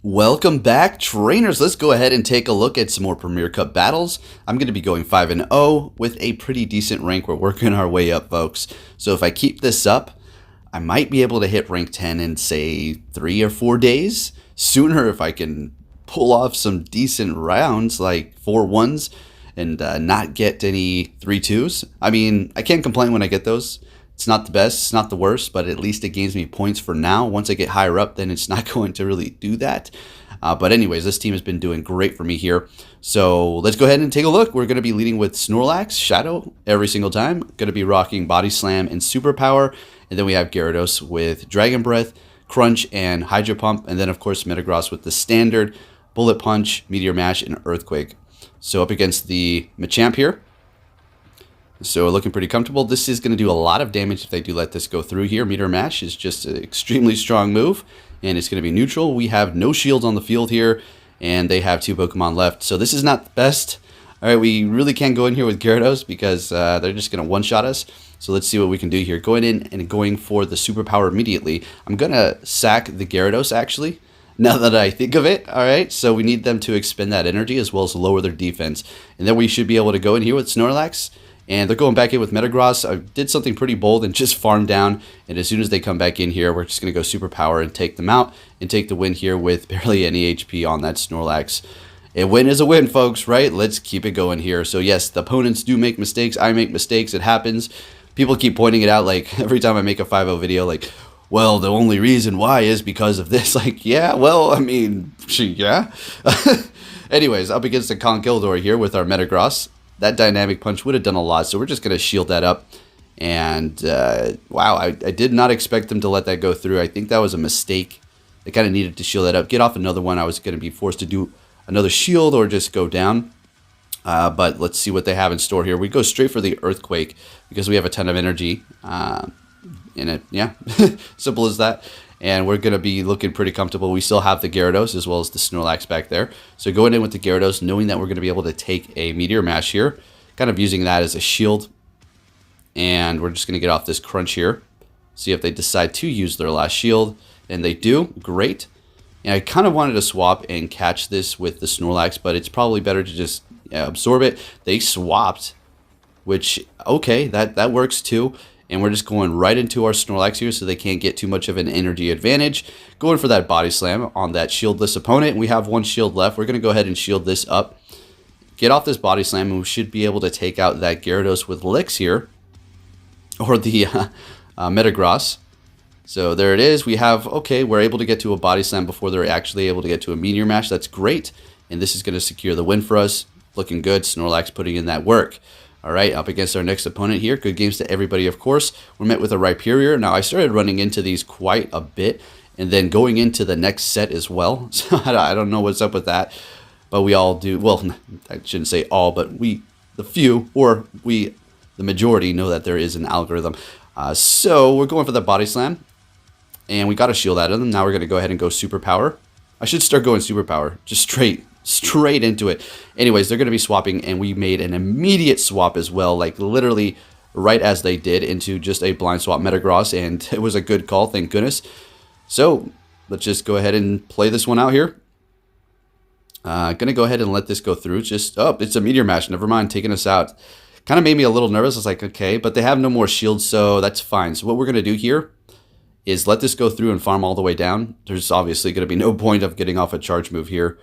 Welcome back, trainers. Let's go ahead and take a look at some more Premier Cup battles. I'm going to be going 5-0 with a pretty decent rank. We're working our way up, folks. So if I keep this up, I might be able to hit rank 10 in, say, 3 or 4 days. Sooner if I can pull off some decent rounds, like 4 1s, and not get any 3 2s. I mean, I can't complain when I get those. It's not the best, it's not the worst, but at least it gains me points for now. Once I get higher up, then it's not going to really do that. But anyways, this team has been doing great for me here. So let's go ahead and take a look. We're going to be leading with Snorlax, Shadow, every single time. Going to be rocking Body Slam and Superpower. And then we have Gyarados with Dragon Breath, Crunch, and Hydro Pump. And then, of course, Metagross with the standard Bullet Punch, Meteor Mash, and Earthquake. So up against the Machamp here. So looking pretty comfortable. This is going to do a lot of damage if they do let this go through here. Meteor Mash is just an extremely strong move, and it's going to be neutral. We have no shields on the field here, and they have 2 Pokemon left. So this is not the best. All right, we really can't go in here with Gyarados because they're just going to one-shot us. So let's see what we can do here. Going in and going for the Superpower immediately. I'm going to sack the Gyarados, actually, now that I think of it. All right, so we need them to expend that energy as well as lower their defense. And then we should be able to go in here with Snorlax. And they're going back in with Metagross. I did something pretty bold and just farm down. And as soon as they come back in here, we're just going to go Superpower and take them out and take the win here with barely any HP on that Snorlax. A win is a win, folks, right? Let's keep it going here. So yes, the opponents do make mistakes. I make mistakes. It happens. People keep pointing it out, like every time I make a 5-0 video, like, well, the only reason why is because of this. Like, yeah, well, I mean, yeah. Anyways, up against the Conkeldurr here with our Metagross. That Dynamic Punch would have done a lot, so we're just going to shield that up. And, wow, I did not expect them to let that go through. I think that was a mistake. They kind of needed to shield that up. Get off another one. I was going to be forced to do another shield or just go down. But let's see what they have in store here. We go straight for the Earthquake because we have a ton of energy in it. Yeah, simple as that. And we're going to be looking pretty comfortable. We still have the Gyarados as well as the Snorlax back there. So going in with the Gyarados, knowing that we're going to be able to take a Meteor Mash here, kind of using that as a shield. And we're just going to get off this Crunch here. See if they decide to use their last shield. And they do. Great. And I kind of wanted to swap and catch this with the Snorlax, but it's probably better to just absorb it. They swapped, which, okay, that works too. And we're just going right into our Snorlax here so they can't get too much of an energy advantage. Going for that Body Slam on that shieldless opponent. We have 1 shield left. We're going to go ahead and shield this up. Get off this Body Slam and we should be able to take out that Gyarados with Licks here. Or the Metagross. So there it is. We have, okay, we're able to get to a Body Slam before they're actually able to get to a Meteor Mash. That's great. And this is going to secure the win for us. Looking good. Snorlax putting in that work. All right, up against our next opponent here. Good games to everybody, of course. We're met with a Rhyperior. Now, I started running into these quite a bit, and then going into the next set as well. So I don't know what's up with that, but we all do. Well, I shouldn't say all, but the majority know that there is an algorithm. So we're going for the Body Slam, and we got a shield out of them. Now we're going to go ahead and go Superpower. I should start going Superpower, just straight into it. Anyways, they're going to be swapping, and we made an immediate swap as well, like literally right as they did, into just a blind swap Metagross, and it was a good call, thank goodness. So let's just go ahead and play this one out here. Gonna go ahead and let this go through. Just, oh, it's a Meteor Mash, never mind, taking us out. Kind of made me a little nervous. I was like, okay, but they have no more shields, so that's fine. So what we're gonna do here is let this go through and farm all the way down. There's obviously gonna be no point of getting off a charge move here.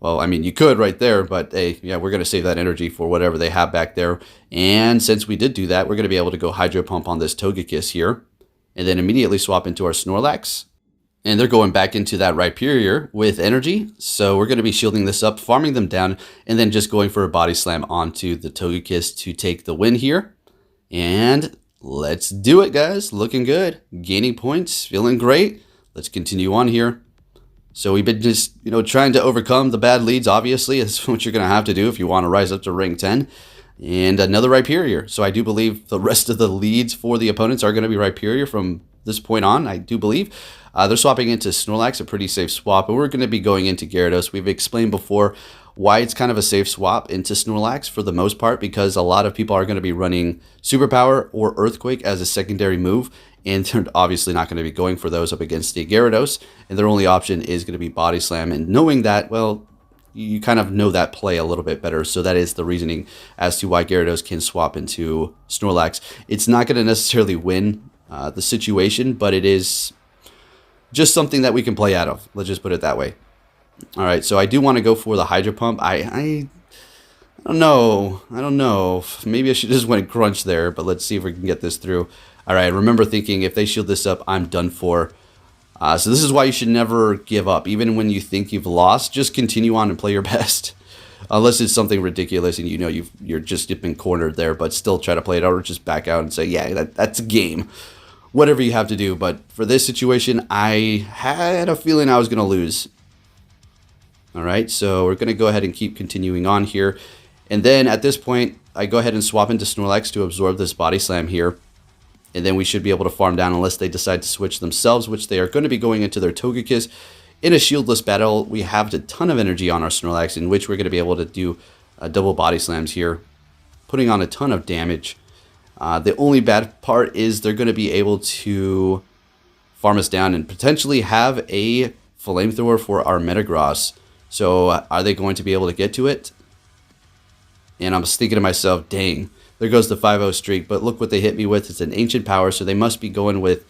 Well, I mean, you could right there, but hey, yeah, we're going to save that energy for whatever they have back there. And since we did do that, we're going to be able to go Hydro Pump on this Togekiss here. And then immediately swap into our Snorlax. And they're going back into that Rhyperior with energy. So we're going to be shielding this up, farming them down, and then just going for a Body Slam onto the Togekiss to take the win here. And let's do it, guys. Looking good. Gaining points. Feeling great. Let's continue on here. So we've been just, trying to overcome the bad leads, obviously. That's what you're going to have to do if you want to rise up to rank 10. And another Rhyperior. So I do believe the rest of the leads for the opponents are going to be Rhyperior from this point on, I do believe. They're swapping into Snorlax, a pretty safe swap. But we're going to be going into Gyarados. We've explained before why it's kind of a safe swap into Snorlax for the most part, because a lot of people are going to be running Superpower or Earthquake as a secondary move, and they're obviously not going to be going for those up against the Gyarados, and their only option is going to be Body Slam. And knowing that, well, you kind of know that play a little bit better, so that is the reasoning as to why Gyarados can swap into Snorlax. It's not going to necessarily win the situation, but it is just something that we can play out of. Let's just put it that way. All right, so I do want to go for the Hydro Pump. I don't know. Maybe I should just went Crunch there, but let's see if we can get this through. All right, I remember thinking if they shield this up, I'm done for. So this is why you should never give up. Even when you think you've lost, just continue on and play your best. Unless it's something ridiculous and you know you're just been cornered there, but still try to play it out or just back out and say, yeah, that's a game. Whatever you have to do. But for this situation, I had a feeling I was going to lose. All right, so we're going to go ahead and keep continuing on here. And then at this point, I go ahead and swap into Snorlax to absorb this Body Slam here. And then we should be able to farm down unless they decide to switch themselves, which they are going to be going into their Togekiss. In a shieldless battle, we have a ton of energy on our Snorlax, in which we're going to be able to do double Body Slams here, putting on a ton of damage. The only bad part is they're going to be able to farm us down and potentially have a Flamethrower for our Metagross. So are they going to be able to get to it? And I'm thinking to myself, dang. There goes the 5-0 streak, but look what they hit me with. It's an Ancient Power, so they must be going with,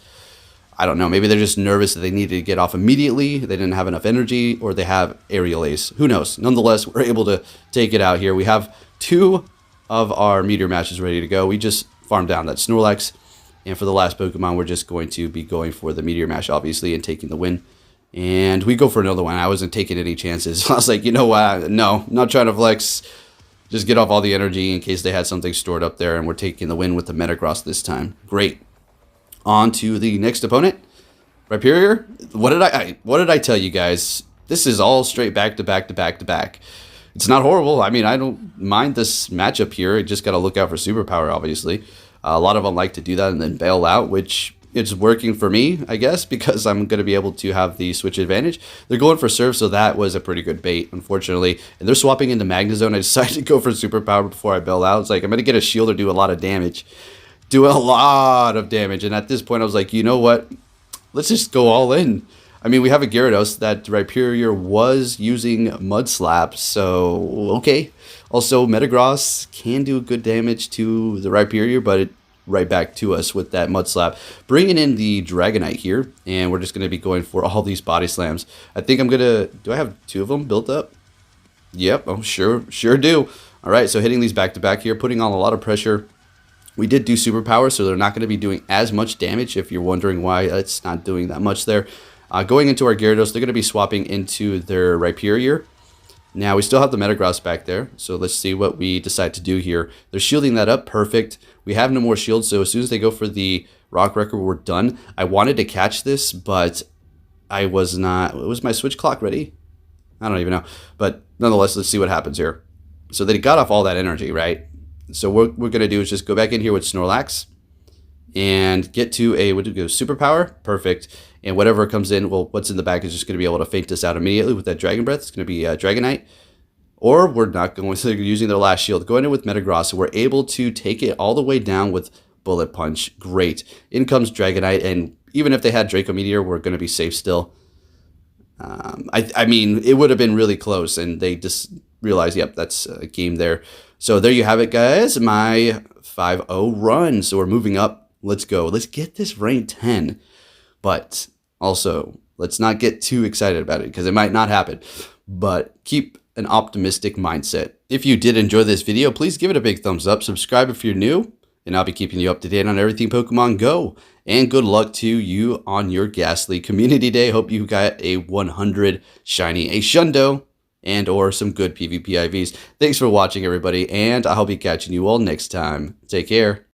I don't know, maybe they're just nervous that they needed to get off immediately. They didn't have enough energy, or they have Aerial Ace. Who knows? Nonetheless, we're able to take it out here. We have 2 of our Meteor Matches ready to go. We just farmed down that Snorlax, and for the last Pokemon, we're just going to be going for the Meteor Mash, obviously, and taking the win. And we go for another one. I wasn't taking any chances. I was like, you know what? No, I'm not trying to flex. Just get off all the energy in case they had something stored up there, and we're taking the win with the Metagross this time. Great. On to the next opponent. Rhyperior. What did I tell you guys? This is all straight back to back to back to back. It's not horrible. I mean, I don't mind this matchup here. You just got to look out for Superpower, obviously. A lot of them like to do that and then bail out, which it's working for me, I guess, because I'm going to be able to have the switch advantage. They're going for Surf, so that was a pretty good bait, unfortunately. And they're swapping into Magnezone. I decided to go for Superpower before I bail out. It's like, I'm going to get a shield or do a lot of damage. And at this point, I was like, you know what? Let's just go all in. I mean, we have a Gyarados that Rhyperior was using Mud Slap, so okay. Also, Metagross can do good damage to the Rhyperior, but it right back to us with that Mud Slap. Bringing in the Dragonite here, and we're just going to be going for all these Body Slams. I think I'm going to... Do I have 2 of them built up? Yep, oh, sure do. All right, so hitting these back-to-back here, putting on a lot of pressure. We did do Superpower, so they're not going to be doing as much damage, if you're wondering why it's not doing that much there. Going into our Gyarados, they're going to be swapping into their Rhyperior. Now, we still have the Metagross back there, so let's see what we decide to do here. They're shielding that up, perfect. We have no more shields, so as soon as they go for the Rock Wrecker, we're done. I wanted to catch this, but I was not... Was my switch clock ready? I don't even know. But nonetheless, let's see what happens here. So they got off all that energy, right? So what we're going to do is just go back in here with Snorlax and get to a Superpower. Perfect. And whatever comes in, well, what's in the back is just going to be able to feint us out immediately with that Dragon Breath. It's going to be Dragonite. Or we're not going to using their last shield. Going in with Metagross, so we're able to take it all the way down with Bullet Punch. Great. In comes Dragonite, and even if they had Draco Meteor, we're going to be safe still. I mean, it would have been really close, and they just realized, yep, that's a game there. So there you have it, guys. My 5-0 run. So we're moving up. Let's go. Let's get this rank 10. But also, let's not get too excited about it because it might not happen. But keep an optimistic mindset. If you did enjoy this video, please give it a big thumbs up. Subscribe if you're new. And I'll be keeping you up to date on everything Pokemon Go. And good luck to you on your Ghastly Community Day. Hope you got a 100 shiny, a Shundo, and or some good PvP IVs. Thanks for watching, everybody. And I'll be catching you all next time. Take care.